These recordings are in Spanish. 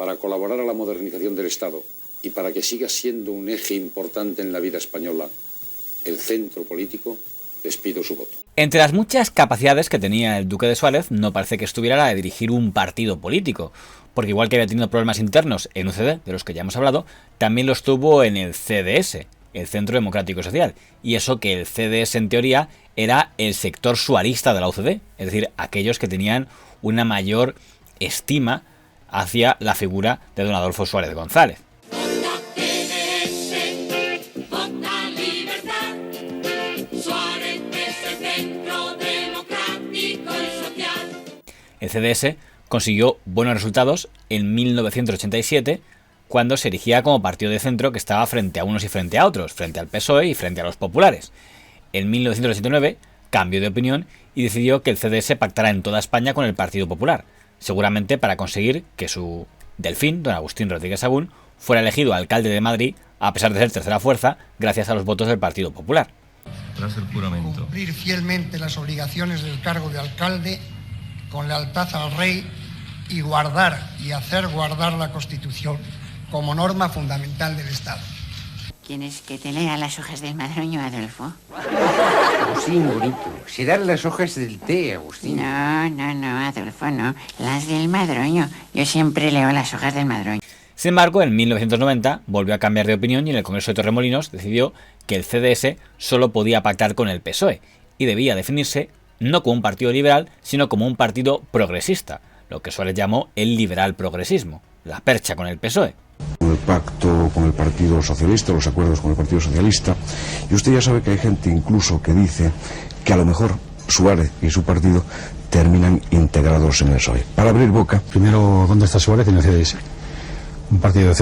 para colaborar a la modernización del Estado y para que siga siendo un eje importante en la vida española, el centro político, les pido su voto. Entre las muchas capacidades que tenía el duque de Suárez, no parece que estuviera la de dirigir un partido político, porque igual que había tenido problemas internos en UCD, de los que ya hemos hablado, también los tuvo en el CDS, el Centro Democrático Social, y eso que el CDS en teoría era el sector suarista de la UCD, es decir, aquellos que tenían una mayor estima hacia la figura de don Adolfo Suárez González. El CDS consiguió buenos resultados en 1987, cuando se erigía como partido de centro que estaba frente a unos y frente a otros, frente al PSOE y frente a los populares. En 1989 cambió de opinión y decidió que el CDS pactara en toda España con el Partido Popular, seguramente para conseguir que su delfín, don Agustín Rodríguez Sagún, fuera elegido alcalde de Madrid, a pesar de ser tercera fuerza, gracias a los votos del Partido Popular. Tras el juramento. Cumplir fielmente las obligaciones del cargo de alcalde con lealtad al rey y guardar y hacer guardar la Constitución como norma fundamental del Estado. ¿Tienes que te lea las hojas del madroño, Adolfo? Agustín, bonito. Serán las hojas del té, Agustín. No, Adolfo, no. Las del madroño. Yo siempre leo las hojas del madroño. Sin embargo, en 1990 volvió a cambiar de opinión y en el Congreso de Torremolinos decidió que el CDS solo podía pactar con el PSOE y debía definirse no como un partido liberal, sino como un partido progresista, lo que Suárez llamó el liberal progresismo, la percha con el PSOE. El pacto con el Partido Socialista, los acuerdos con el Partido Socialista, y usted ya sabe que hay gente incluso que dice que a lo mejor Suárez y su partido terminan integrados en el PSOE. Para abrir boca. Primero, ¿dónde está Suárez en el CDS? Un partido de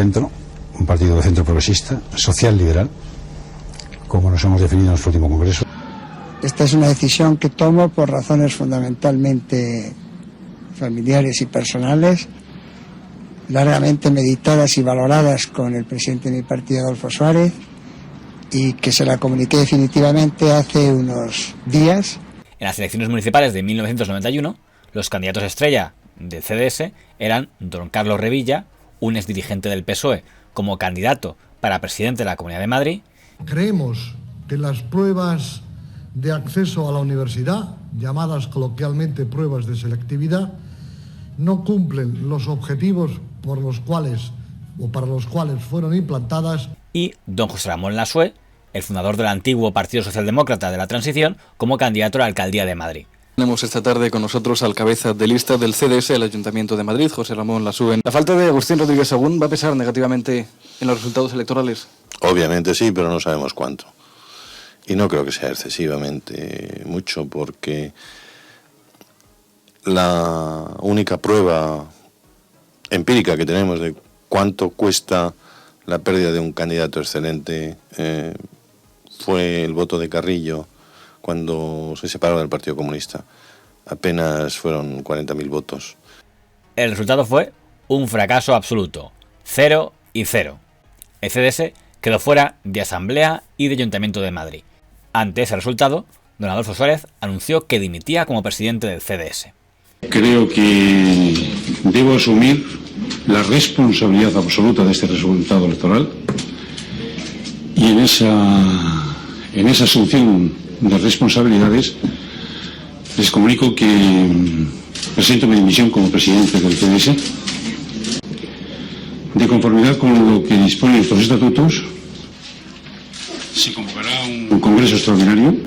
centro progresista, social liberal, como nos hemos definido en nuestro último congreso. Esta es una decisión que tomo por razones fundamentalmente familiares y personales, largamente meditadas y valoradas con el presidente de mi partido, Adolfo Suárez, y que se la comuniqué definitivamente hace unos días. En las elecciones municipales de 1991, los candidatos estrella del CDS eran don Carlos Revilla, un exdirigente del PSOE, como candidato para presidente de la Comunidad de Madrid. Creemos que las pruebas de acceso a la universidad, llamadas coloquialmente pruebas de selectividad, no cumplen los objetivos por los cuales o para los cuales fueron implantadas. Y don José Ramón Lassué, el fundador del antiguo Partido Socialdemócrata de la Transición, como candidato a la alcaldía de Madrid. Tenemos esta tarde con nosotros al cabeza de lista del CDS del Ayuntamiento de Madrid, José Ramón Lassué. ¿La falta de Agustín Rodríguez Sagún va a pesar negativamente en los resultados electorales? Obviamente sí, pero no sabemos cuánto. Y no creo que sea excesivamente mucho, porque la única prueba empírica que tenemos de cuánto cuesta la pérdida de un candidato excelente fue el voto de Carrillo cuando se separó del Partido Comunista. Apenas fueron 40.000 votos. El resultado fue un fracaso absoluto, 0 y 0. El CDS quedó fuera de Asamblea y de Ayuntamiento de Madrid. Ante ese resultado, don Adolfo Suárez anunció que dimitía como presidente del CDS. Creo que debo asumir la responsabilidad absoluta de este resultado electoral y en esa asunción de responsabilidades les comunico que presento mi dimisión como presidente del CDS. De conformidad con lo que disponen nuestros estatutos, se convocará un congreso extraordinario.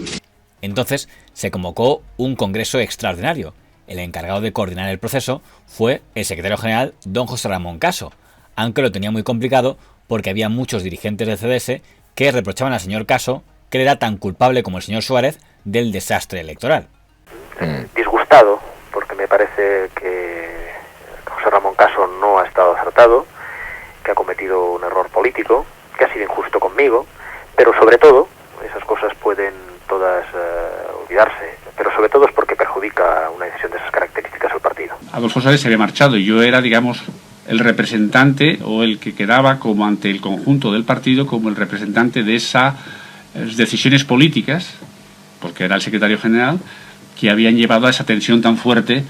Entonces se convocó un congreso extraordinario. El encargado de coordinar el proceso fue el secretario general don José Ramón Caso, aunque lo tenía muy complicado porque había muchos dirigentes del CDS que reprochaban al señor Caso que él era tan culpable como el señor Suárez del desastre electoral. Disgustado, porque me parece que José Ramón Caso no ha estado acertado, que ha cometido un error político, que ha sido injusto conmigo, pero sobre todo, esas cosas pueden todas olvidarse, pero sobre todo es porque perjudica una decisión de esas características al partido. Adolfo Suárez se había marchado y yo era, digamos, el representante o el que quedaba como ante el conjunto del partido como el representante de esas decisiones políticas, porque era el secretario general, que habían llevado a esa tensión tan fuerte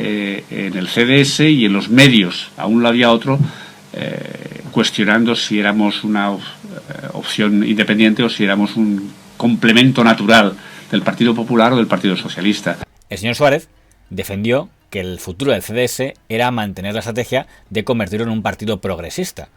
en el CDS y en los medios, a un lado y a otro, cuestionando si éramos una opción independiente o si éramos un complemento natural del Partido Popular o del Partido Socialista. El señor Suárez defendió que el futuro del CDS era mantener la estrategia de convertirlo en un partido progresista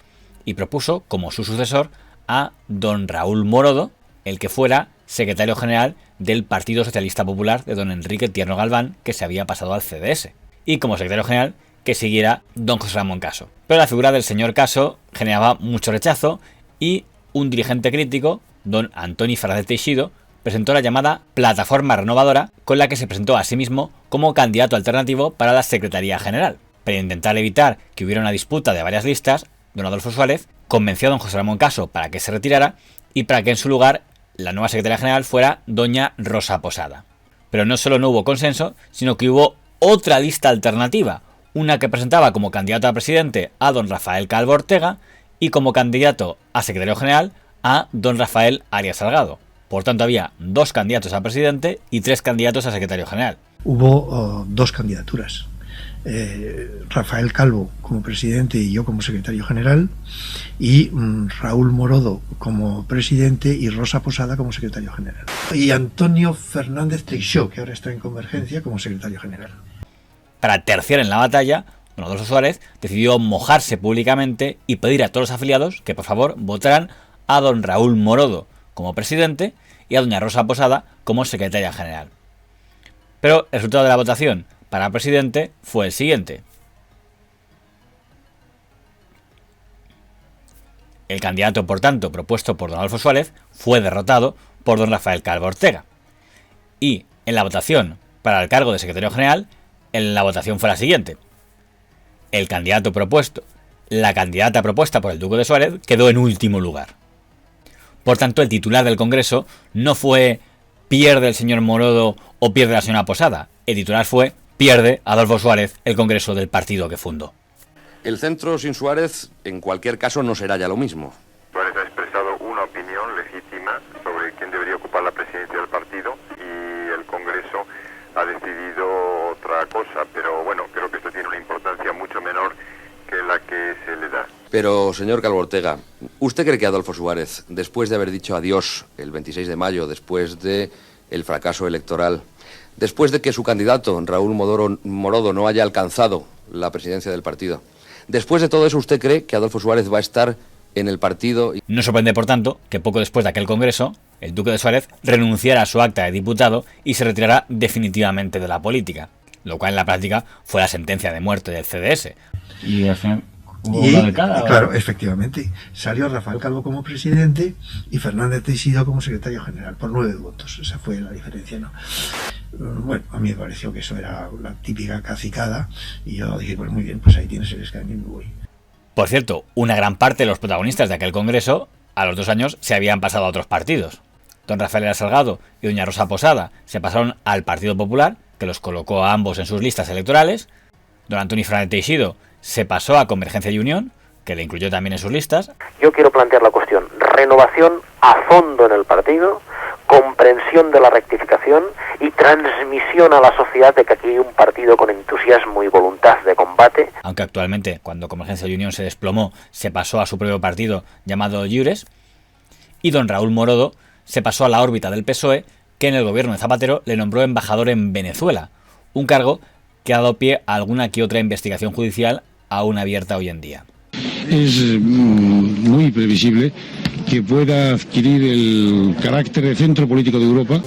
y propuso como su sucesor a don Raúl Morodo, el que fuera secretario general del Partido Socialista Popular de don Enrique Tierno Galván, que se había pasado al CDS, y como secretario general que siguiera don José Ramón Caso. Pero la figura del señor Caso generaba mucho rechazo y un dirigente crítico, don Antoni Fernández Teixido, presentó la llamada Plataforma Renovadora, con la que se presentó a sí mismo como candidato alternativo para la Secretaría General. Para intentar evitar que hubiera una disputa de varias listas, don Adolfo Suárez convenció a don José Ramón Caso para que se retirara y para que en su lugar la nueva secretaria general fuera doña Rosa Posada. Pero no solo no hubo consenso, sino que hubo otra lista alternativa, una que presentaba como candidato a presidente a don Rafael Calvo Ortega y como candidato a secretario general a don Rafael Arias Salgado. Por tanto, había 2 candidatos a presidente y 3 candidatos a secretario general. Hubo 2 candidaturas. Rafael Calvo como presidente y yo como secretario general, y Raúl Morodo como presidente y Rosa Posada como secretario general. Y Antonio Fernández Teixó, que ahora está en Convergencia, como secretario general. Para terciar en la batalla, don Adolfo Suárez decidió mojarse públicamente y pedir a todos los afiliados que por favor votaran a don Raúl Morodo como presidente y a doña Rosa Posada como secretaria general. Pero el resultado de la votación para presidente fue el siguiente. El candidato, por tanto, propuesto por don Adolfo Suárez fue derrotado por don Rafael Calvo Ortega. Y en la votación para el cargo de secretario general, la votación fue la siguiente. El candidato propuesto, la candidata propuesta por el duque de Suárez, quedó en último lugar. Por tanto, el titular del Congreso no fue pierde el señor Morodo o pierde la señora Posada. El titular fue pierde Adolfo Suárez el Congreso del partido que fundó. El centro sin Suárez, en cualquier caso, no será ya lo mismo. Suárez ha expresado una opinión legítima sobre quién debería ocupar la presidencia del partido y el Congreso ha decidido otra cosa, pero bueno, creo que esto tiene una importancia mucho menor que la que se le da. Pero, señor Calvo Ortega, ¿usted cree que Adolfo Suárez, después de haber dicho adiós el 26 de mayo, después de el fracaso electoral, después de que su candidato, Raúl Morodo, no haya alcanzado la presidencia del partido, después de todo eso, ¿usted cree que Adolfo Suárez va a estar en el partido? No sorprende, por tanto, que poco después de aquel congreso, el duque de Suárez renunciara a su acta de diputado y se retirara definitivamente de la política, lo cual en la práctica fue la sentencia de muerte del CDS. Y al final ¿hubo una de cada? Claro, efectivamente. Salió Rafael Calvo como presidente y Fernández Teixidó como secretario general, por 9 votos. Esa fue la diferencia, ¿no? Bueno, a mí me pareció que eso era la típica cacicada y yo dije, pues muy bien, pues ahí tienes el escaño y me voy. Por cierto, una gran parte de los protagonistas de aquel congreso, a los 2 años, se habían pasado a otros partidos. Don Rafael Arias Salgado y doña Rosa Posada se pasaron al Partido Popular, que los colocó a ambos en sus listas electorales. Don Antoni Fernández Teixido se pasó a Convergencia y Unión, que le incluyó también en sus listas. Yo quiero plantear la cuestión: renovación a fondo en el partido, comprensión de la rectificación y transmisión a la sociedad de que aquí hay un partido con entusiasmo y voluntad de combate. Aunque actualmente, cuando Convergencia y Unión se desplomó, se pasó a su propio partido llamado Lliures. Y don Raúl Morodo se pasó a la órbita del PSOE, que en el gobierno de Zapatero le nombró embajador en Venezuela, un cargo que ha dado pie a alguna que otra investigación judicial aún abierta hoy en día. Es muy previsible que pueda adquirir el carácter de centro político de Europa.